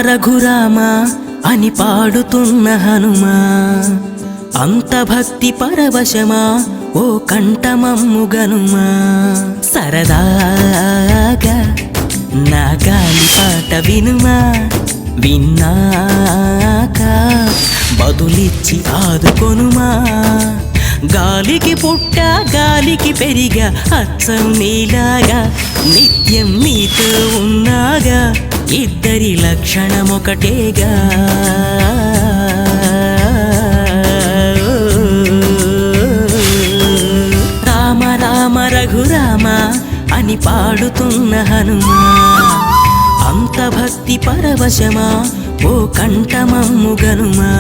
రఘురామ అని పాడుతున్న హనుమా, అంత భక్తి పరవశమా ఓ కంఠమమ్ము గనుమా. సరదాగా నా గాలి పాట వినుమా, విన్నాక బదులిచ్చి ఆదుకొనుమా. గాలికి పుట్ట గాలికి పెరిగా అచ్చం నీలాగా, నిత్యం నీతో ఉన్నాగా, ఇద్దరి లక్షణమొకటేగా. రామ రామ రఘురామ అని పాడుతున్న హనుమా, అంత భక్తి పరవశమా ఓ కంఠమమ్ము గనుమా.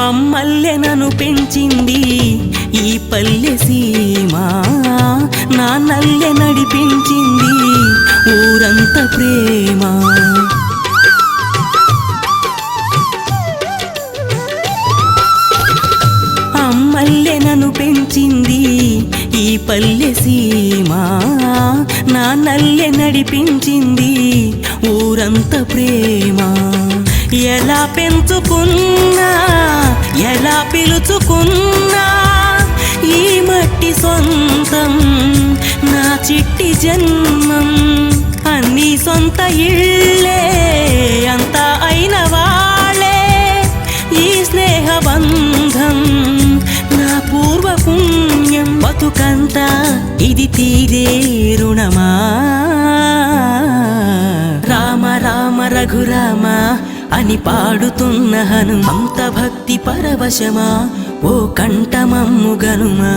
అమ్మల్లె నన్ను పెంచింది ఈ పల్లె సీమ, నాన్నల్లె నడిపించింది ఊరంత ప్రేమ. అమ్మల్లె నన్ను పెంచింది ఈ పల్లె సీమ, నాన్నల్లె నడిపించింది ఊరంత ప్రేమ. ఎలా పెంచుకున్నా ఎలా పిలుచుకున్నా ఈ మట్టి సొంతం నా చిట్టి జన్మం. అన్నీ సొంత ఇళ్ళే అంతా అయిన వాళ్ళే, ఈ స్నేహ బంధం నా పూర్వ పుణ్యం. బతుకంతా ఇది తీరే రుణమా. రామ రామ రఘురామ అని పాడుతున్న హనుమ, అంత భక్తి పరవశమా ఓ కంఠమమ్ము గనుమా.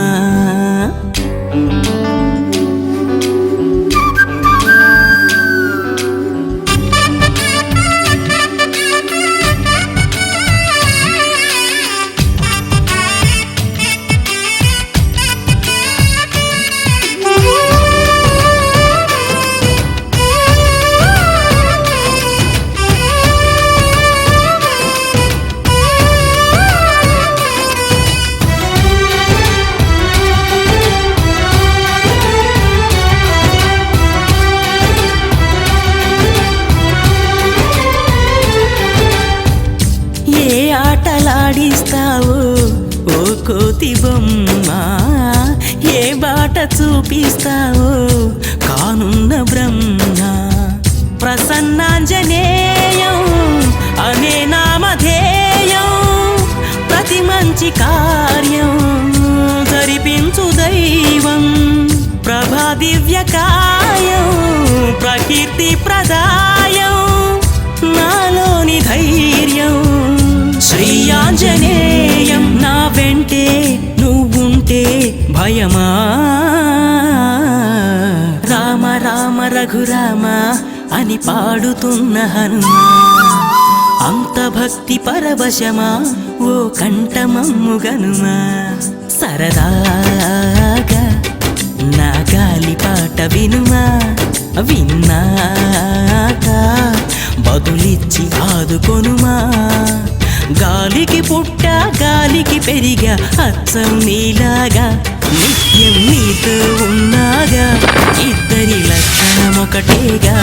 ఆటలాడిస్తావో ఓ కోతి బొమ్మ, ఏ బాట చూపిస్తావో కానున్న బ్రహ్మ. ప్రసన్నాంజనేయం అనే నామధేయం, ప్రతి మంచి కార్యం జరిపించు దైవం. ప్రభా దివ్యకాయం ప్రకీర్తి ప్రదాయం, నాలోని ధైర్యం శ్రీ ఆంజనేయం. నా వెంటే నువ్వుంటే భయమా. రామ రామ రఘురామ అని పాడుతున్న హనుమా, అంత భక్తి పరవశమా ఓ కంఠమమ్ము గనుమా. సరదాగా నా గాలి పాట వినుమా, విన్నాక బదులిచ్చి ఆదుకొనుమా. గాలికి పుట్టా గాలికి పెరిగా అచ్చం నీలాగా నిత్యం నీతో ఉన్నాగా ఇద్దరి లక్షణం ఒకటేగా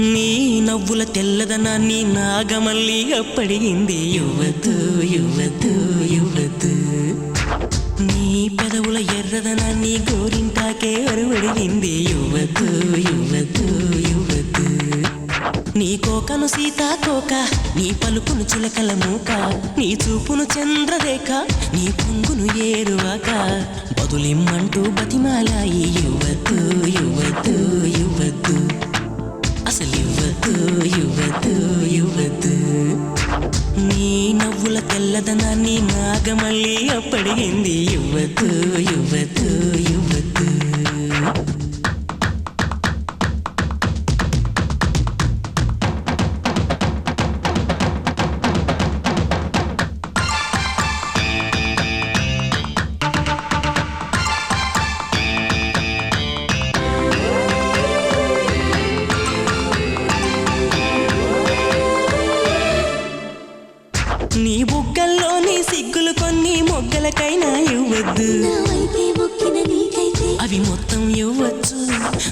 నీ నవ్వుల తెల్లదనాన్ని నాగమల్లి అప్పడిగింది యువతు యువతు యువతు నీ పెదవుల ఎర్రదనాన్ని గోరింటాకే అరువడిగింది యువతు యువతు యువతు నీ కోకను సీతాకోక నీ పలుకును చిలకల మూక నీ చూపును చంద్రరేఖ నీ పొంగును ఏరువాక బదులిమ్మంటూ బతిమాలాయి యువతు యువతు యువతు అసలు యువతు యువతు యువతు నీ నవ్వుల తెల్లదనాన్ని నాగమల్లి అప్పడిగింది యువతు యువతు యువతు నీ బుగ్గల్లోని సిగ్గులు కొన్ని మొగ్గలకైనా ఇవ్వద్దు అవి మొత్తం ఇవ్వచ్చు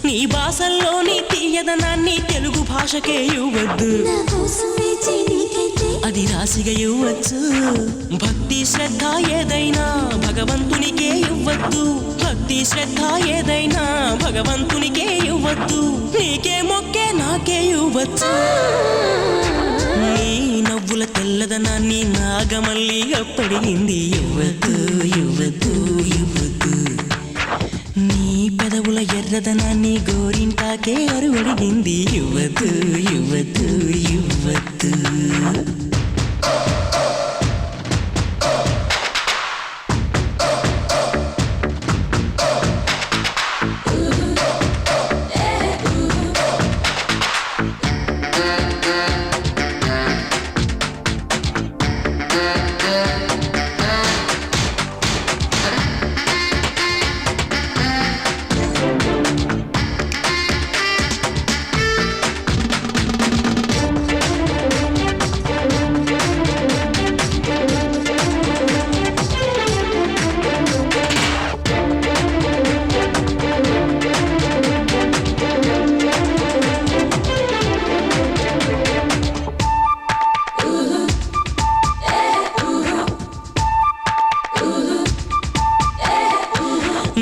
నీ భాషల్లోని తీయదనాన్ని తెలుగు భాషకే ఇవ్వద్దు అది రాశిగా ఇవ్వచ్చు భక్తి శ్రద్ధ ఏదైనా భగవంతునికే ఇవ్వద్దు భక్తి శ్రద్ధ ఏదైనా భగవంతునికే ఇవ్వద్దు నీకే మొక్కే నాకే ఇవ్వచ్చు నీ నవ్వుల తెల్లదనాన్ని నాగమల్లి అప్పడిగింది యువతు యువతు యువతు నీ పెదవుల ఎర్రదనాన్ని గోరింటాకే అరువడిగింది యువతు యువతు యువతు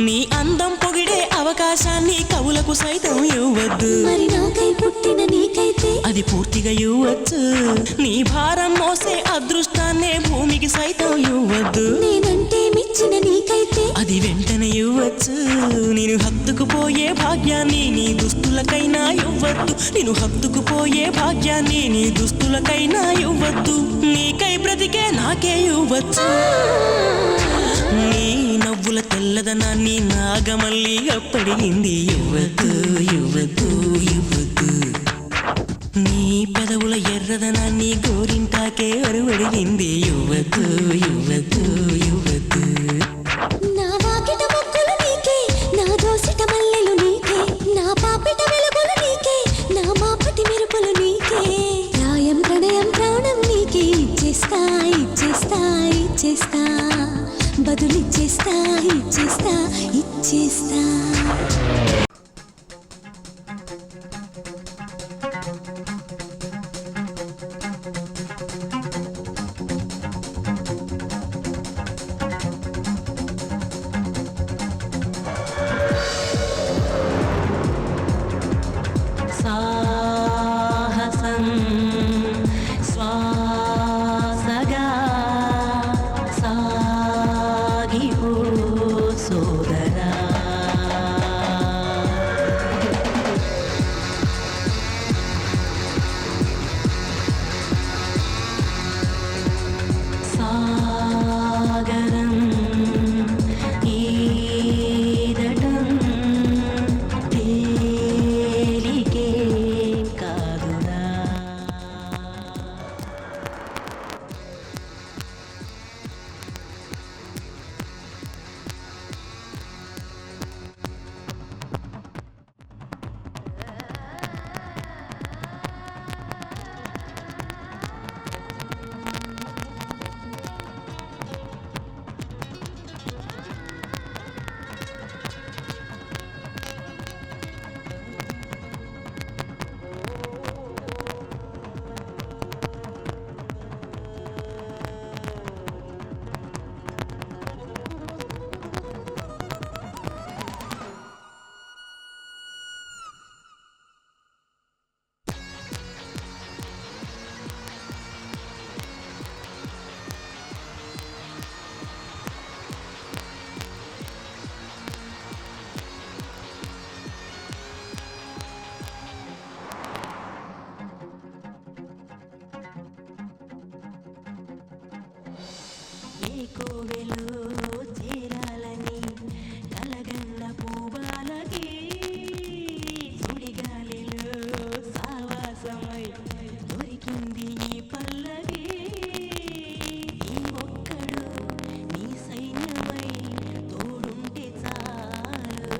నీ అందం పొగిడే అవకాశాన్ని కవులకు సైతం ఇవ్వద్దు మరి నాకై పుట్టిన నీకైతే అది పూర్తిగా ఇవ్వచ్చు నీ భారం మోసే అదృష్టాన్నే భూమికి సైతం ఇవ్వద్దు నేనంటే మెచ్చిన నీకైతే అది వెంటనే ఇవ్వచ్చు నేను హత్తుకుపోయే భాగ్యాన్ని నీ దుస్తులకైనా ఇవ్వద్దు నేను హత్తుకుపోయే భాగ్యాన్ని నీ దుస్తులకైనా ఇవ్వద్దు నీకై బ్రతికే నాకే ఇవ్వచ్చు నీ నవ్వుల తెల్లదనాన్ని నాగమల్లి అప్పడిగింది యువతు యువతు యువతు నీ పెదవుల ఎర్రదనాన్ని గోరింటాకే అరువడిగింది యువతు యువతు యువతు నా వాకిట మొక్కలు నీకే నా దోసిట మల్లెలు నీకే నా పాపిట వెలుగులు నీకే నా మాపటి మెరుపులు నీకే ప్రాయం ప్రణయం ప్రాణం నీకే ఇచ్చేస్తా ఇచ్చేస్తా ఇచ్చేస్తా బదులిచ్చేస్తా ఇచ్చేస్తా ఇచ్చేస్తా సోదరా సాగరం ఈదటం తేలికే కాదురా ఏ కోవెలో చేరాలని కలగన్న పూవాలకి సుడిగాలిలో సావాసమై దొరికింది ఈ పల్లకి ఈ ఒక్కడు నీ సైన్యమై తోడుంటే చాలు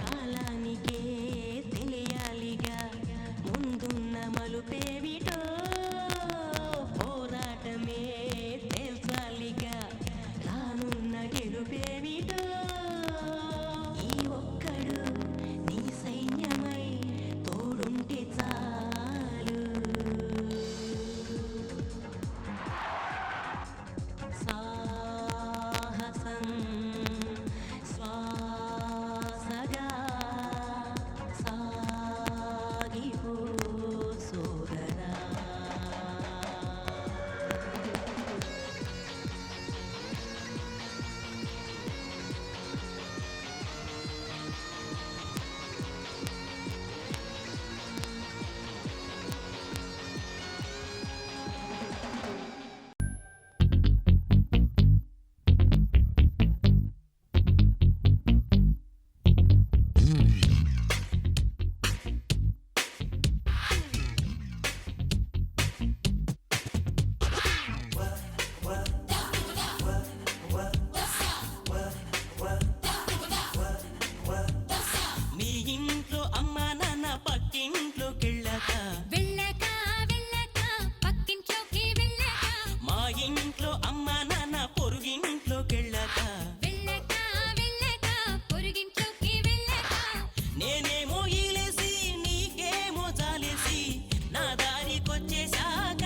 కాలానికే తెలియాలిగా ముందున్న మలుపేమిటో పోరాటమే తెల్చాలిగా రానున్న గెలుపేమిటో ఈ ఒక్కడు నీ సైన్యమై తోడుంటే చాలు సాహసం శ్వాసగా సాగిపో సోదరా మీ ఇంట్లో అమ్మా నాన్న పక్కింట్లోకెళ్ళాక వెళ్ళక వెళ్ళక పక్కింట్లోకి వెళ్ళక మా ఇంట్లో అమ్మా నాన్న పొరుగింట్లోకెళ్ళాక వెళ్ళక వెళ్ళక పొరుగింట్లోకి వెళ్ళక నేనేమో ఈలేసి నీకేమో జాలేసి నా దారికొచ్చేశాక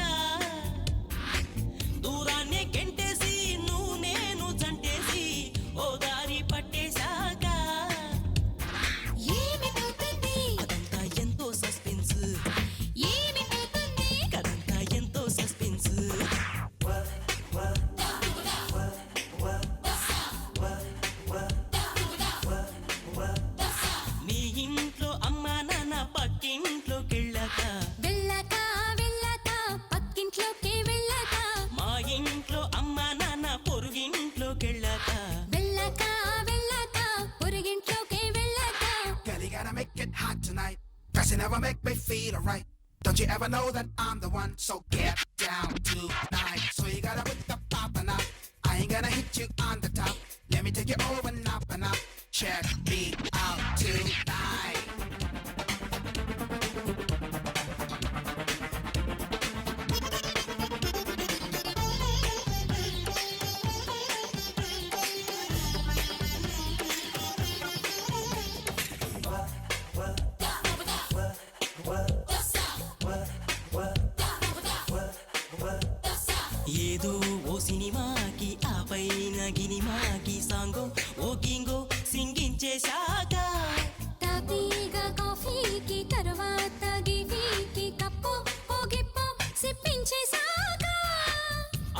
దూరాన్నే గెంటేసి నువ్వు నేను జంటేసి ఓ దారి పట్టేశాక ఏమిటవుతుంది అదంతా ఎంతో సస్పెన్స్ ఏమిటవుతుంది కదంతా ఎంతో సస్పెన్స్ మీ ఇంట్లో అమ్మా నాన్న పక్కింట్లోకెళ్ళాక వెళ్ళక వెళ్ళక పక్కింట్లోకి వెళ్ళక మా ఇంట్లో అమ్మా నాన్న పొరుగింట్లోకెళ్ళాక వెళ్ళక వెళ్ళక పొరుగింట్లోకి వెళ్ళక Girl, you gotta make it hot tonight. Cause you never make me feel alright. Don't you ever know that I'm the one? So get down tonight. So you gotta put the poppin' up. I ain't gonna hit you on the top. Let me take you over and up and up. Check me out tonight. ఏదో ఓ సినిమాకి ఆ పైన గినిమాకి సాంగో ఓ గింగో సింగించేశాక తాపీగా కాఫీకి తర్వాత గిఫీకి cup ఓ గిప్పు సిప్పించేశాక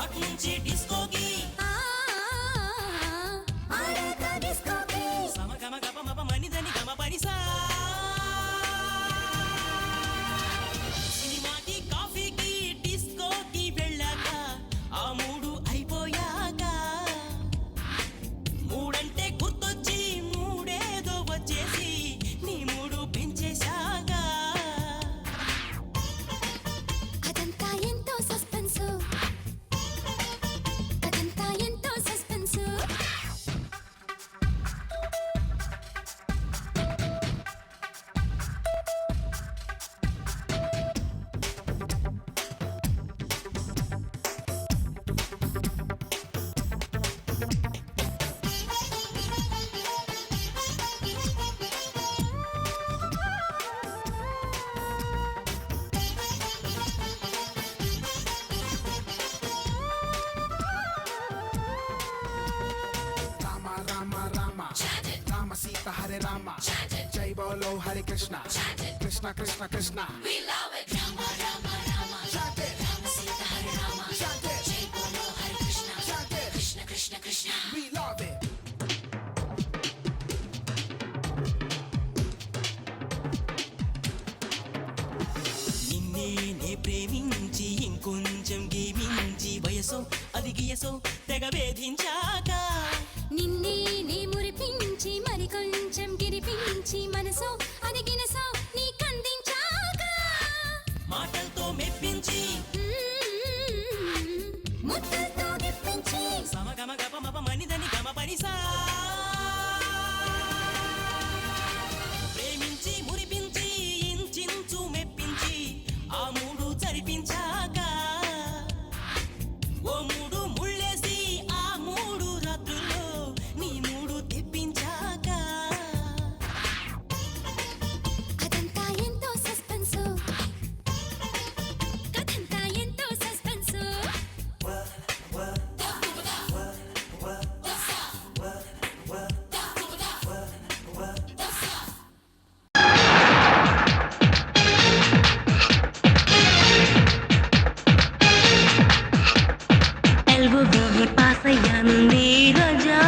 అట్నుంచి డిస్కోకి ఆడాక డిస్కోకి సమ గమ గప మప మనిదని గమ పరిసా సినిమాకి కాఫీకి డిస్కోకి వెళ్ళాక ఆ మూడు అయిపోయాక మూడంటే గుర్తొచ్చి మూడేదో వచ్చేసి నీ మూడు పెంచేశాక అదంతా ఎంతో సస్పెన్సు అదంతా ఎంతో suspense Rama Rama Rama Rama Sita Hare Rama Jai Bolo Hare Krishna Krishna Krishna Krishna We love it Rama Rama Rama Chant it Rama Sita Hare Rama Chant it Jai Bolo Hare Krishna Chant it Krishna Krishna Krishna We love it నిన్నే నే ప్రేమించి ఇంకొంచెం గీమించి వయసో అది గియసో తెగ వేధించాక నిన్నే నీ మురిపించి మరి కొంచెం గిరిపించి మనసో అది గినసో నీ కందించాక మాటలతో మెప్పించి ముద్దలతో గిప్పించి సమ గమ గప మప మనిదని గమ పరిసా ప్రేమించి మురిపించి ఇంచించు మెప్పించి ఆ మూడు చరిపించాక ఓ మూడు ముళ్ళేసి ఆ మూడు రాత్రుల్లో నీ మూడు తెప్పించాక అదంతా ఎంతో సస్పెన్సు కథంతా ఎంతో సస్పెన్సు ఎల్బోబీ పాస్ అయ్యాను నీ రోజా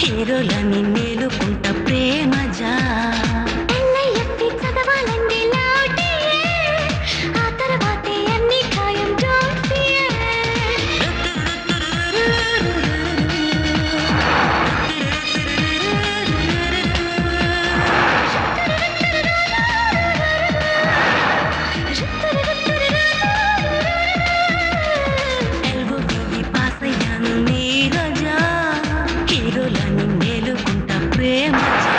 హీరోలని మేలుకుంట ప్రేమజా ఎల్ఐఎఫ్టి చదవాలండి లౌటే ఆ తర్వాతే అన్ని ఖాయం డోంట్ ఫియర్ ఎల్బోబీ పాస్ అయ్యాను నీ రోజా హీరోలని మేలుకుంట ప్రేమజా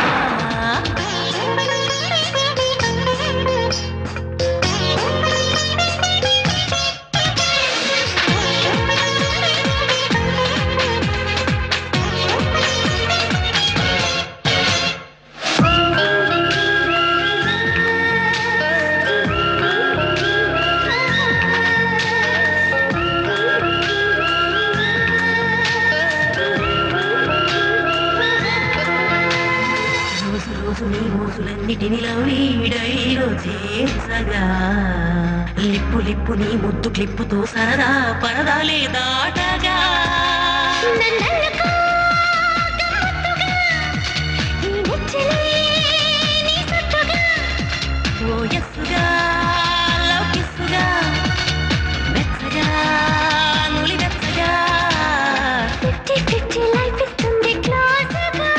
రోజు రోజు నీ మోసులన్నిటిని లవీడైలో చేసగా లిప్పు లిప్పు నీ ముద్దు క్లిప్పుతో సరదా పరదా లేదాటగా నన్నలకో గమ్మత్తుగా ఈ నెచ్చిలే నీ చుట్టుగా ఓ ఎస్సుగా లవ్ కిస్సుగా మెచ్చగా నులి వెచ్చగా 50-50 లైఫ్ ఇస్తుంది క్లోజ్గా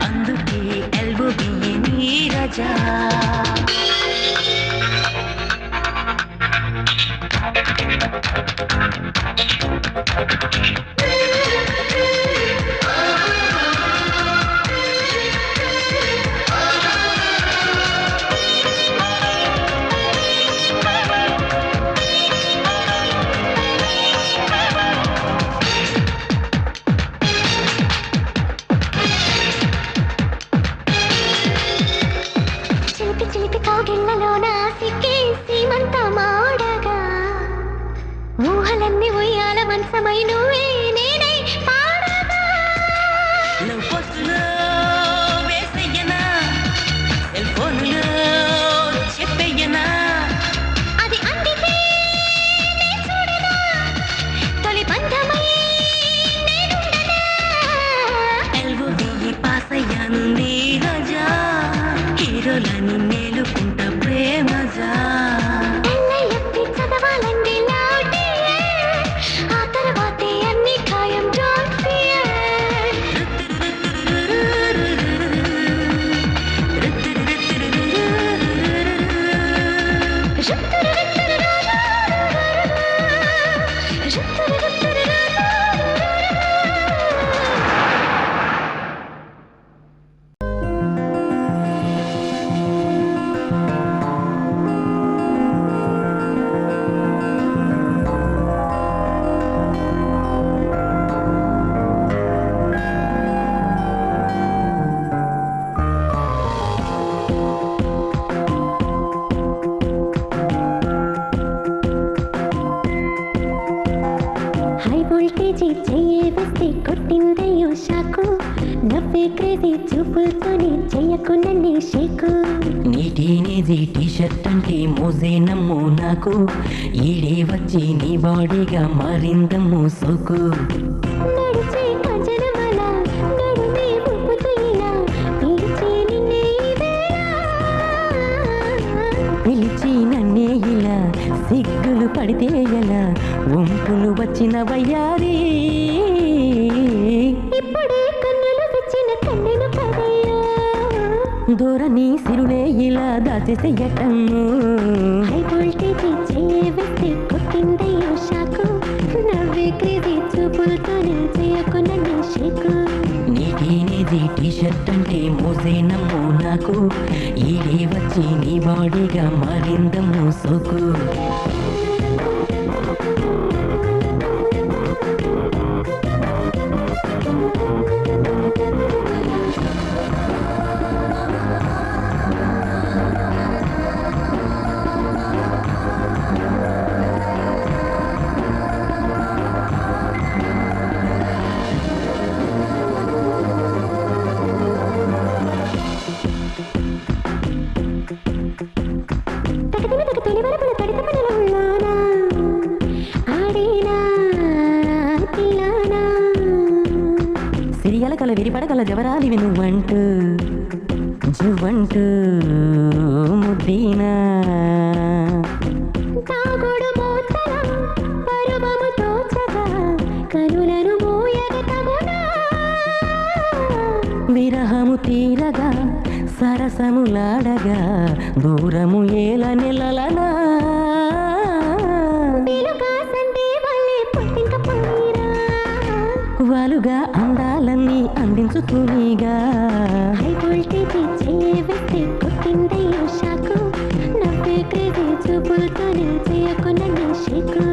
అందుకే ఎల్బోబీ నీ రజా తెచ్చి చెయ్యే వస్తే కొట్టిందయ్యో షాకు నవ్వే క్రేజీ చూపులతోనే చెయ్యకు నన్నే షేకు నీ టీనేజీ టీషర్ట్ అంటే మోజే నమ్ము నాకు ఈడే వచ్చి నీ బాడీగా మారిందమ్ము సోకు నడిచే కంచనమల నడుమే ఊపుతూ ఇలా పిలిచే నిన్నే ఈ వేళ పిలిచి నన్నే ఇలా సిగ్గులు పడితే ఎలా వంపులు వచ్చిన వయ్యారి ఇప్పుడే కన్నులు విచ్చిన కన్నెను కదయ్యా దూరని సిరులే ఇలా దాచేసేయటము హై వోల్టేజీ చెయ్యే వస్తే కొట్టిందయ్యో షాకు నవ్వే క్రేజీ చూపులతోనే చెయ్యకు నన్నే షేకు నీ టీనేజీ టీషర్ట్ అంటే మోసే నమ్ము నాకు ఈడే వచ్చి నీ బాడీగా మారిందమ్ము సోకు తగదిన తొలి వరపుల తడిత పనుల ఉన్నానా ఆడేనా తిలానా సిరియల కల విరిపడగల జవరాలి నువ్వంటూ జువ్వంటూ ముద్దీనా తాగుడు మూతల పరువము తోచగా కనులను మూయగ తగునా విరహము తీరగా సరసములాడగా దూరము ఏల నెలలనా వెలుగా సందే వల్లే పుట్టింక పోయిరా వాలుగా అందాలన్నీ అందించుతూనిగా హై వోల్టేజీ చెయ్యే వస్తే కొట్టిందయ్యో షాకు నవ్వే క్రేజీ చూపులతోనే చెయ్యకు నన్నే షేకు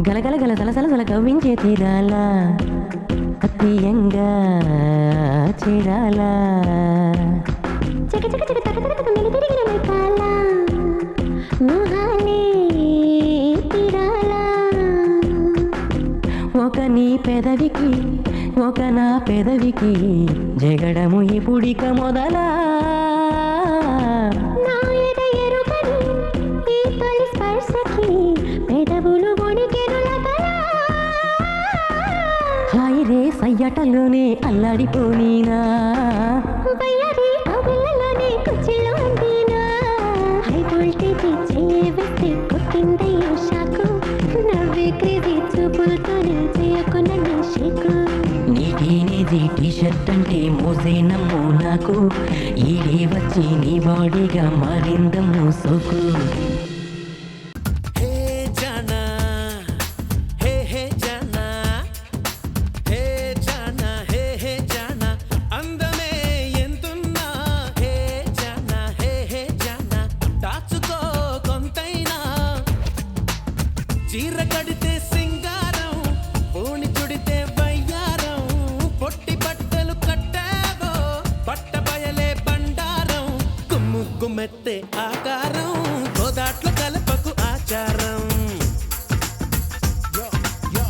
గలగల గల సలసల కవ్వించే తీరాలా అత్యంగా చేరాలా చక చక చక తక తక తక మెలి తిరిగిన మైకాల మొహాలే తిరాలా ఒక నీ పెదవికి ఒక నా పెదవికి జగడము ఇప్పుడిక మొదలా నా ఎద ఎరుగని ఈ తొలి స్పర్శకి పెదవులు వణికెను లగలా హాయి రే సయ్యటలోనే అల్లాడిపోనీనా వయ్యారి కవిళ్ళలోనే కుచ్చిలో అందినా హై వోల్టేజీ చెయ్యే వస్తే కొట్టిందయ్యో షాకు నవ్వే క్రేజీ చూపులతోనే చెయ్యకు నన్నే షేకు నీ టీనేజీ టీషర్ట్ అంటే మోసే నమ్ము నాకు ఈడే వచ్చి నీ బాడీగా మారిందమ్ము సోకు హే జానా హే హే జానా హే జానా హే హే జానా అందమే ఎంతున్నా హే జానా హే హే జానా దాచుకో కొంతైనా చీర కడితే సింగారం పూని చుడితే వయ్యారం పొట్టి బట్టలు కట్టావో పట్ట బయలే బండారం గుమ్ము గుమ్మెత్తే ఆకాశం